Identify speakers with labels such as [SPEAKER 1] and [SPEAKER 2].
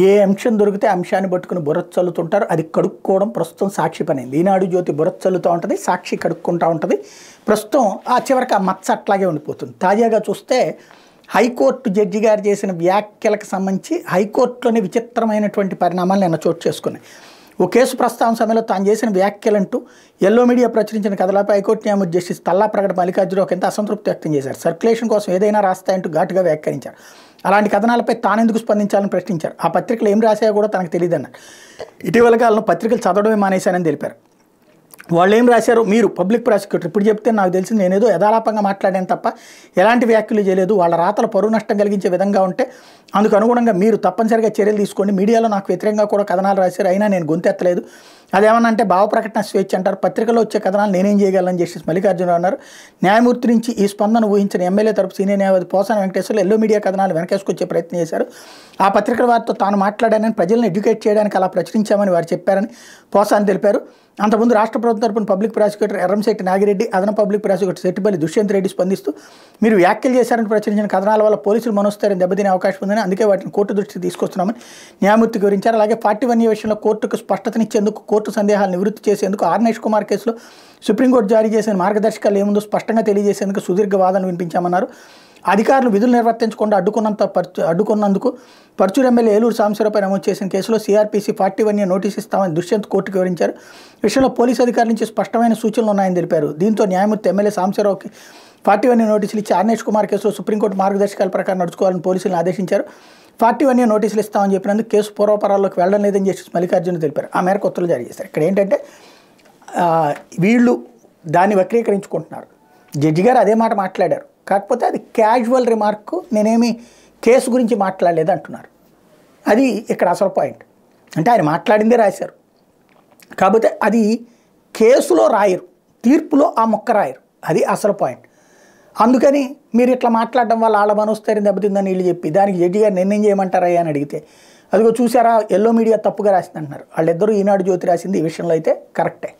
[SPEAKER 1] ఏ అంశం దొరికితే అంశాన్ని పట్టుకుని బుర్ర చల్లుతుంటారు. అది కడుక్కోవడం ప్రస్తుతం సాక్షి పని. ఈనాడు జ్యోతి బుర్ర చల్లుతూ ఉంటుంది, సాక్షి కడుక్కుంటూ ఉంటుంది. ప్రస్తుతం ఆ చివరికి ఆ మచ్చ అట్లాగే ఉండిపోతుంది. తాజాగా చూస్తే హైకోర్టు జడ్జి గారు చేసిన వ్యాఖ్యలకు సంబంధించి హైకోర్టులోని విచిత్రమైనటువంటి పరిణామాలు నిన్న చోటు చేసుకున్నాయి. ఓ కేసు ప్రస్తావన సమయంలో తాను చేసిన వ్యాఖ్యలంటూ ఎల్లో మీడియా ప్రచురించిన కథలపై హైకోర్టు న్యాయమూర్తి జస్టిస్ తల్లాప్రగడ మల్లికార్జునరావు ఎంత అసంతృప్తి వ్యక్తం చేశారు. సర్క్యులేషన్ కోసం ఏదైనా రాస్తాయంటూ ఘాటుగా వ్యాఖ్యానించారు. అలాంటి కథనాలపై తానెందుకు స్పందించాలని ప్రశ్నించారు. ఆ పత్రికలు ఏం రాశాయో కూడా తనకు తెలియదన్నారు. ఇటీవల కాలంలో పత్రికలు చదవడమే మానేశానని తెలిపారు. వాళ్ళు ఏం రాశారు, మీరు పబ్లిక్ ప్రాసిక్యూటర్ ఇప్పుడు చెప్తే నాకు తెలిసింది నేనేదో యథాలాపంగా మాట్లాడాను తప్ప ఎలాంటి వ్యాఖ్యలు చేయలేదు. వాళ్ళ రాతలు పరువు నష్టం కలిగించే విధంగా ఉంటే అందుకు అనుగుణంగా మీరు తప్పనిసరిగా చర్యలు తీసుకోండి. మీడియాలో నాకు వ్యతిరేకంగా కూడా కథనాలు రాశారు, అయినా నేను గొంతెత్తలేదు. అదేమన్నా అంటే భావ ప్రకటన స్వేచ్ఛ అంటారు. పత్రికలో వచ్చే కథనాలు నేనేం చేయగలను జస్టిస్ మల్లికార్జునరావు అన్నారు. న్యాయమూర్తి నుంచి ఈ స్పందన ఊహించిన ఎమ్మెల్యే తరపు సీనియర్ న్యాయవాది పోసాని వెంకటేశ్వర్లు ఎల్లో మీడియా కథనాలు వెనకేసుకొచ్చే ప్రయత్నం చేశారు. ఆ పత్రికల వారితో తాను మాట్లాడానని, ప్రజలను ఎడ్యుకేట్ చేయడానికి అలా ప్రచురించామని వారు చెప్పారని పోసాని తెలిపారు. అంతకుముందు రాష్ట్ర ప్రభుత్వం తరపున పబ్లిక్ ప్రాసిక్యూటర్ ఎర్రంశెట్టి నాగిరెడ్డి, అదనపు పబ్లిక్ ప్రాసిక్యూటర్ సెట్టిపల్లి దుష్యంత్ రెడ్డి స్పందిస్తూ మీరు వ్యాఖ్యలు చేశారని ప్రచురించిన కథనాల వల్ల పోలీసులు మనోస్థైర్యం దెబ్బతినే అవకాశం ఉందని, అందుకే వాటిని కోర్టు దృష్టికి తీసుకొస్తున్నామని న్యాయమూర్తి వివరించారు. అలాగే 41 విషయంలో కోర్టుకు స్పష్టతనిచ్చేందుకు, కోర్టు సందేహాలు నివృత్తి చేసేందుకు ఆర్నేష్ కుమార్ కేసులో సుప్రీంకోర్టు జారీ చేసిన మార్గదర్శకాలు ఏముందో స్పష్టంగా తెలియజేసేందుకు సుదీర్ఘ వాదనలు వినిపించామన్నారు. అధికారులు విధులు నిర్వర్తించకుండా అడ్డుకున్నందుకు పర్చూరు ఎమ్మెల్యే ఏలూరు సాంబశివరావుపై నమోదు చేసిన కేసులో సిఆర్పిసి 41 నోటీసు ఇస్తామని దుష్యంత్ కోర్టుకు వివరించారు. విషయంలో పోలీసు అధికారుల నుంచి స్పష్టమైన సూచనలు ఉన్నాయని తెలిపారు. దీంతో న్యాయమూర్తి ఎమ్మెల్యే సాంబశివరావుకి 41 నోటీసులు ఇచ్చి ఆర్నేష్ కుమార్ కేసులో సుప్రీంకోర్టు మార్గదర్శకాల ప్రకారం నడుచుకోవాలని పోలీసులను ఆదేశించారు. 41 నోటీసులు ఇస్తామని చెప్పినందుకు కేసు పూర్వపరాల్లోకి వెళ్ళడం లేదని జస్టిస్ మల్లికార్జున తెలిపారు. ఆ మేరకు ఉత్తర్వులు జారీ చేశారు. ఇక్కడ ఏంటంటే వీళ్ళు దాన్ని వక్రీకరించుకుంటున్నారు. జడ్జి గారు అదే మాట మాట్లాడారు, కాకపోతే అది క్యాజువల్ రిమార్క్, నేనేమి కేసు గురించి మాట్లాడలేదు అంటున్నారు. అది ఇక్కడ అసలు పాయింట్. అంటే ఆయన మాట్లాడిందే రాశారు, కాకపోతే అది కేసులో రాయరు, తీర్పులో ఆ మొక్క రాయరు. అది అసలు పాయింట్. అందుకని మీరు ఇట్లా మాట్లాడడం వల్ల వాళ్ళ మనోస్థైర్యం దెబ్బతిందని వీళ్ళు చెప్పి దానికి జడ్జి గారు నిర్ణయం చేయమంటారా అని అడిగితే అదిగో చూసారా ఎల్లో మీడియా తప్పుగా రాసింది అంటున్నారు. వాళ్ళిద్దరూ ఈనాడు జ్యోతి రాసింది ఈ విషయంలో అయితే కరెక్టే.